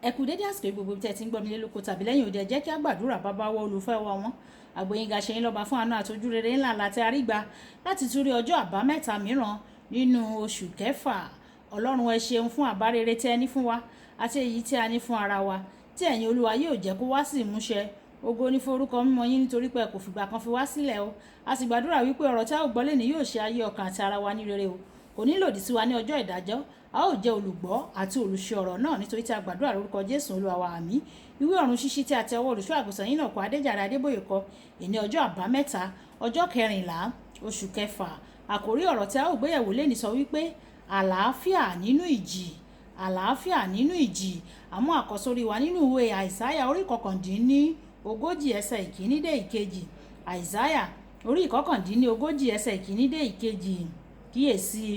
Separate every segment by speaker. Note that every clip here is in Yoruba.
Speaker 1: Ẹ kú dédé àsìkò gbogbo tí ẹ ti ń gbọ́ mi lé lóko tàbí lẹ́yìn òde, ẹ jẹ́ kí á gbàdúrà. Bàbá wa olùfẹ́ wa wọn àgbóyinga ṣe yín lọ́ba fún àánú àti ojú rere ńlá láti àrígbà láti tún rí ọjọ́ àbámẹ́ta mìíràn nínú oṣù kẹfà. Ọlọ́run ẹ ṣeun fún àbá rere tí ẹ ní fún wa àti èyí tí a ní fún ara wa tí ẹ̀yin Olúwa yóò jẹ́ kó wá sí ìmúṣẹ. Ògo ní forúkọ mímọ́ yín nítorí pé ẹ kò fìgbà kan fi wá sílẹ̀ o. A sì gbàdúrà wípé ọ̀rọ̀ tí a ó gbọ́ lẹ́ni yóò ṣe ayé ọkàn àti ara wa ní rere o. Kò ní lòdì sí wa ní ọjọ́ ìdájọ́. A ó jẹ́ olùgbọ́ àti olùṣe ọ̀rọ̀ náà nítorí tí a gbàdúrà lórúkọ Jésù Olúwa wa, àmín. Ìwé ọ̀run ṣíṣí tí a tẹ ọwọ́ olùṣọ́ àgùntàn yín náà kọ Adéjàre Adébóyè kọ ìní ọjọ́ àbámẹ́ta ọjọ́ 14 oṣù kẹfà. Àkòrí ọ̀rọ̀ tí a ó gbéyẹ̀wò lẹ́ni sọ wípé àlàáfíà nínú ìjì. Àlàáfíà nínú ìjì. Àmú àkọ́sórí wa nínú ìwé Àìsáyà orí 39 ẹsẹ̀ ìkíní dé ìkejì. Àìsáyà orí 39 ẹsẹ̀ ìkíní dé ìkejì. Kíyèsí,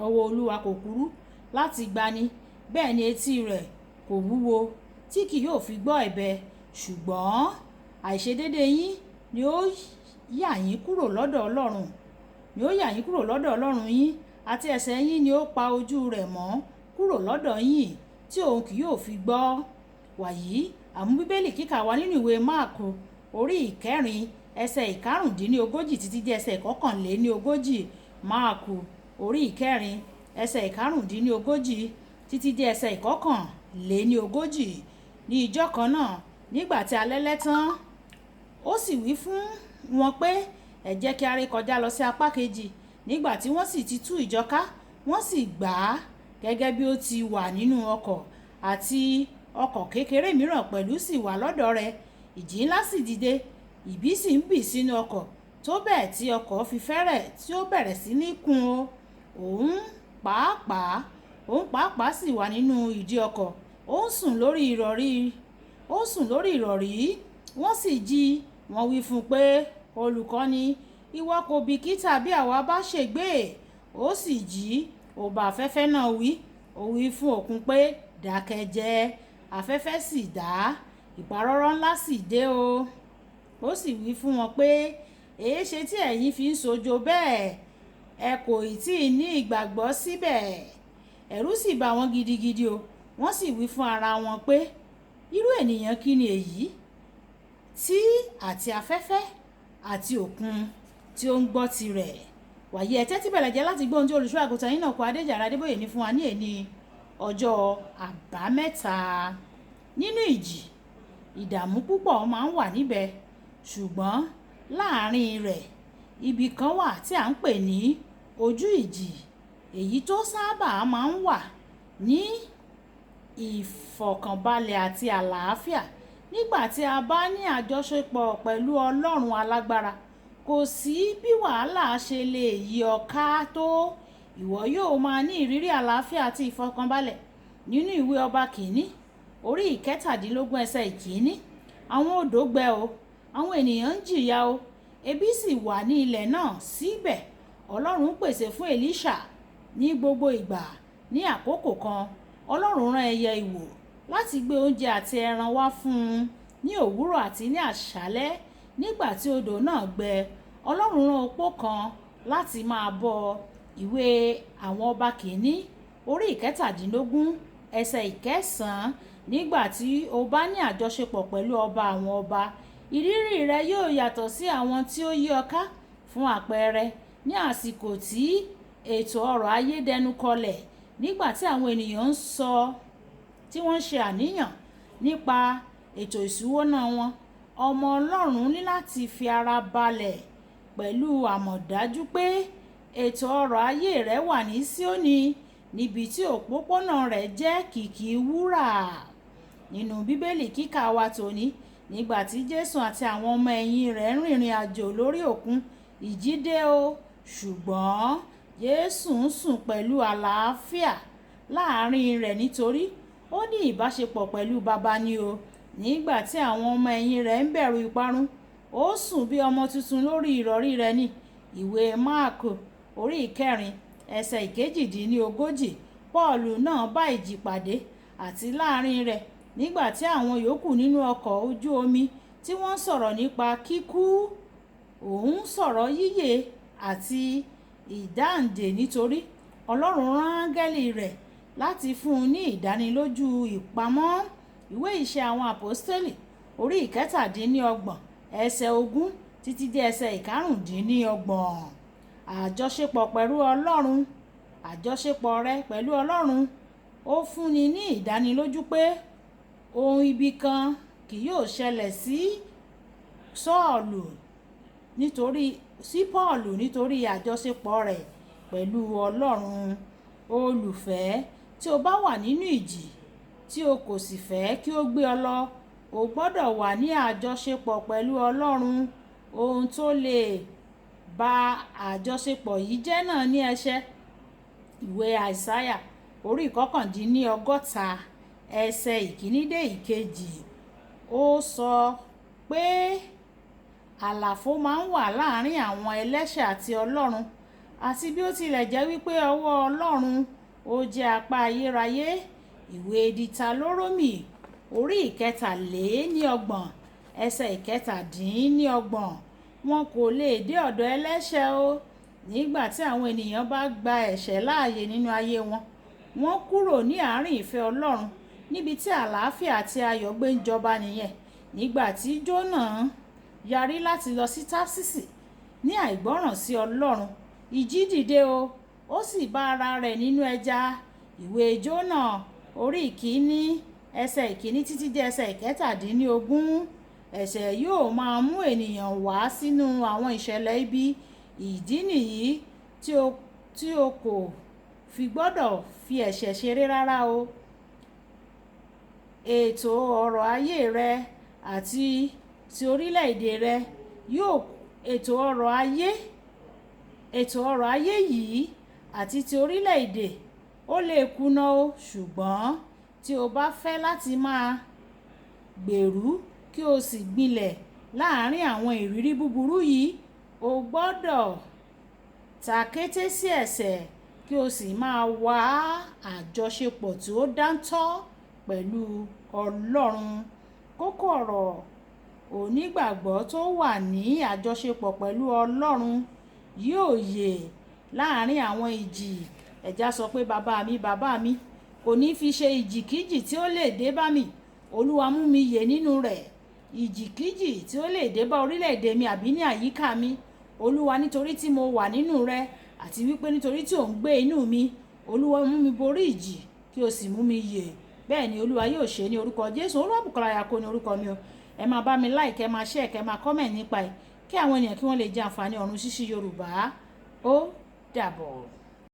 Speaker 1: ọwọ́ Olúwa kò kúrú láti gbani, bẹ́ẹ̀ ni etí rẹ̀ kò wúwo tí kì yóò fi gbọ́ ẹ̀bẹ̀, ṣùgbọ́n àìṣedéédé yín ni ó yà yín kúrò lọ́dọ̀ Ọlọ́run yín, àti ẹ̀ṣẹ̀ yín ni ó pa ojú rẹ̀ mọ́ kúrò lọ́dọ̀ yín tí òun kì yóò fi gbọ́. Wàyí àmú bíbélì kíkà wa nínú ìwé Máàkù orí 4 ẹsẹ̀ 15 títí dé ẹsẹ̀ 21. Máàkù orí 4 ẹsẹ̀ 15 títí dé ẹsẹ̀ 21. Ní ìjọ́ kan náà, nígbà tí alẹ́ lẹ́ tán, ó sì wí fún wọn pé ẹ jẹ́ kí a rékọjá lọ sí apá kejì. Nígbà tí wọ́n sì ti tú ìjọ ká, wọ́n sì gbà á gẹ́gẹ́ bí ó ti wà nínú ọkọ̀, àti ọkọ̀ kékeré mìíràn pẹ̀lú sì wà lọ́dọ̀ rẹ̀. Ìjì ńlá sì dìde, ìbí sì ń bì sínú ọkọ̀ tó bẹ́ẹ̀ tí ọkọ̀ fi fẹ́rẹ̀ tí ó bẹ̀rẹ̀ sí ní kún o. Òun pàápàá sì wà nínú ìdí ọkọ̀, ó ń sùn lórí ìrọ̀rí. Wọ́n sì jí, wọ́n wí fún un pé, Olùkọ́ni, ìwọ kò bìkítà bí àwa bá ṣègbé? Ó sì jí, ó bá afẹ́fẹ́ náà wí, ó wí fún òkun pé, dákẹ́ jẹ́. Afẹ́fẹ́ sì dá, ìpàrọ̀rọ̀ ńlá sì dé o. Ó sì wí fún wọn pé, èéṣe tí ẹ̀yin fi ń sojo bẹ́ẹ̀? Ẹ kò tí ì ní ìgbàgbọ́ síbẹ̀. Ẹ̀rù sì bà wọ́n gidigidi o. Wọ́n sì wí fún ara wọn pé, irú ènìyàn kí ni èyí tí àti afẹ́fẹ́ àti òkun tí ó ń gbọ́ tirẹ̀? Wàyí ẹ tẹ́tí bẹ̀lẹ̀ jẹ́ láti gbọ́ ohun tí olùṣọ́ àgùntàn yín náà kọ Adéjàre Adébóyè ní fún wa ní èní ọjọ́ àbámẹ́ta. Nínú ìjì, ìdààmú púpọ̀ máa ń wà níbẹ̀, ṣùgbọ́n láàárín rẹ̀ ibi kan wà tí à ń pè ní ojú ìjì, èyí tó sábà máa ń wà ní ìfọ̀kànbalẹ̀ àti àlàáfíà. Nígbà tí a bá ní àjọṣepọ̀ pẹ̀lú Ọlọ́run alágbára, kò sí bí wàhálà ṣe lè yí ọ ká tó. Ìwọ yóò máa ní ìrírí àlàáfíà àti ìfọ̀kànbalẹ̀. Nínú ìwé Ọba kìíní orí 17 ẹsẹ̀ ìkíní, àwọn odò gbẹ o, àwọn ènìyàn ń jìyà o, ebi sì wà ní ilẹ̀ náà. Síbẹ̀ Ọlọ́run pèsè fún Èlíṣà ní gbogbo ìgbà. Ní àkókò kan, Ọlọ́run rán ẹyẹ ìwò láti gbé oúnjẹ àti ẹran wá fún un ní òwúrọ̀ àti ní àṣálẹ́. Nígbà tí odò náà gbẹ, Ọlọ́run rán opó kan láti máa bọ́. Ìwé àwọn Ọba kìíní orí 17 ẹsẹ̀ 9. Nígbà tí o bá ní àjọṣepọ̀ pẹ̀lú ọba àwọn ọba, ìrírí rẹ yóò yàtọ̀ sí àwọn tí ó yí ọ ká. Fún àpẹẹrẹ, ní àsìkò tí ètò ọrọ̀ ayé dẹnu kọlẹ̀, nígbà tí àwọn ènìyàn tí wọ́n ń ṣe àníyàn nípa ètò ìṣúná wọn, ọmọ Ọlọ́run ní láti fi ara balẹ̀ pẹ̀lú àmọ̀dájú pé ètò ọrọ̀ ayé rẹ̀ wà ní Síónì, níbi tí òpópónà rẹ̀ jẹ́ kìkì wúrà. Nínú bíbélì kíkà wa tòní, nígbà tí Jésù àti àwọn ọmọ ẹ̀yìn rẹ̀ ń rìnrìn àjò lórí òkun, ìjì dé o, ṣùgbọ́n Jésù ń sùn pẹ̀lú àlàáfíà láàárín rẹ̀ nítorí ó ní ìbáṣepọ̀ pẹ̀lú Baba ni o. Nígbà tí àwọn ọmọ ẹ̀yìn rẹ̀ ń bẹ̀rù ìparun, ó sùn bí ọmọ tuntun lórí ìrọ̀rí rẹ̀ ní. Ìwé Máàkù orí 4 ẹsẹ̀ 28. Pọ́ọ̀lù náà bá ìjì pàdé àti láàárín rẹ̀, nígbà tí àwọn yòókù nínú ọkọ̀ ojú omi tí wọ́n sọ̀rọ̀ nípa kíkú, òun sọ̀rọ̀ yíyè àti ìdáǹdè nítorí Ọlọ́run rán áńgẹ́lì rẹ̀ láti fún un ní ìdánilójú ìpamọ́. Ìwé Ìṣe àwọn Àpọ́stélì orí ìkẹtàdínlọ́gbọ̀n ẹsẹ̀ 20 títí dé ẹsẹ̀ ìkarùndínlọ́gbọ̀n. Àjọṣepọ̀ pẹ̀lú Ọlọ́run. Àjọṣepọ̀ rẹ pẹ̀lú Ọlọ́run ó fúnni ní ìdánilójú pé ohun ibi kan kì yóò ṣẹlẹ̀ sí Pọ́ọ̀lù nítorí àjọṣepọ̀ rẹ̀ pẹ̀lú Ọlọ́run. Olùfẹ́, tí o bá wà nínú ìjì tí o kò sì fẹ́ kí ó gbé ọ lọ, o gbọ́dọ̀ wà ní àjọṣepọ̀ pẹ̀lú Ọlọ́run. Ohun tó lè ba àjọṣepọ̀ yìí jẹ́ náà ní ẹ̀ṣẹ̀. Ìwé Àìsáyà orí ìkọkàndínlọ́gọ́ta ẹsẹ̀ 1 dé 2 ó sọ pé àlàfo máa ń wà láàrin àwọn ẹlẹ́ṣẹ̀ àti Ọlọ́run, àti bí ó tilẹ̀ jẹ́ wípé ọwọ́ Ọlọ́run ó jẹ́ apá ayérayé. Ìwé Dìtàlórómì orí ìkẹtàléníọgbọ̀n ẹsẹ̀ ìkẹtàdínlọ́gbọ̀n. Wọn kò lè dé ọ̀dọ̀ ẹlẹ́ṣẹ̀ o. Nígbà tí àwọn ènìyàn bá gba ẹ̀ṣẹ̀ láàyè nínú ayé wọn, wọ́n kúrò ní àárín ìfẹ́ Ọlọ́run, níbi tí àlàáfíà àti ayọ̀ gbé ń jọba nìyẹn. Nígbà tí Jónà yarí láti lọ sí Társísì ní àìgbọ́ràn sí Ọlọ́run, ìjì dìde o, ó sì bá ara rẹ̀ nínú ẹja. Ìwé Jónà orí 1 ẹsẹ̀ 1 títí dé ẹsẹ̀ 17. Ẹ̀ṣẹ̀ yóò máa mú ènìyàn wá sínú àwọn ìṣẹ̀lẹ̀ ibi. Ìdí nìyí tí o kò fi gbọ́dọ̀ fi ẹ̀ṣẹ̀ ṣeré rárá o. Ètò ọrọ̀ ayé rẹ àti ti orílẹ̀-èdè rẹ ètò ọrọ̀ ayé yìí àti ti orílẹ̀-èdè ó lè kùnà o, ṣùgbọ́n tí o bá fẹ́ láti máa gbèrú kí o sì gbilẹ̀ láàárín àwọn ìrírí búburú yìí, o gbọ́dọ̀ tàkété sí ẹ̀ṣẹ̀ kí o sì máa wá àjọṣepọ̀ tí ó dáńtọ́ pẹ̀lú Ọlọ́run. Kókó ọ̀rọ̀: onígbàgbọ́ tó wà ní àjọṣepọ̀ pẹ̀lú Ọlọ́run yóò yè láàárín àwọn ìjì. Ẹja sọ pé bàbá mi kò ní fi ṣe ìjìkíjì tí ó lè dé bá mi. Olúwa mú mi yè nínú rẹ̀. Ìjìkíjì tí ó lè dé bá orílẹ̀-èdè mi àbí ní àyíká mi, Olúwa, nítorí tí mo wà nínú rẹ àti wípé nítorí tí ò ń gbé inú mi, Olúwa mú mi borí ìjì kí o sì mú mi yè. Bẹ́ẹ̀ ni Olúwa yóò ṣe ní orúkọ Jésù. Olúwabùkọ́lá Ayako ní orúkọ mi o. Ẹ máa bá mi like, ẹ máa share, ẹ máa comment nípa ẹ̀ kí àwọn ènìyàn kí wọ́n lè jẹ àǹfààní ọ̀run ṣíṣí Yorùbá. Ó dàbọ̀.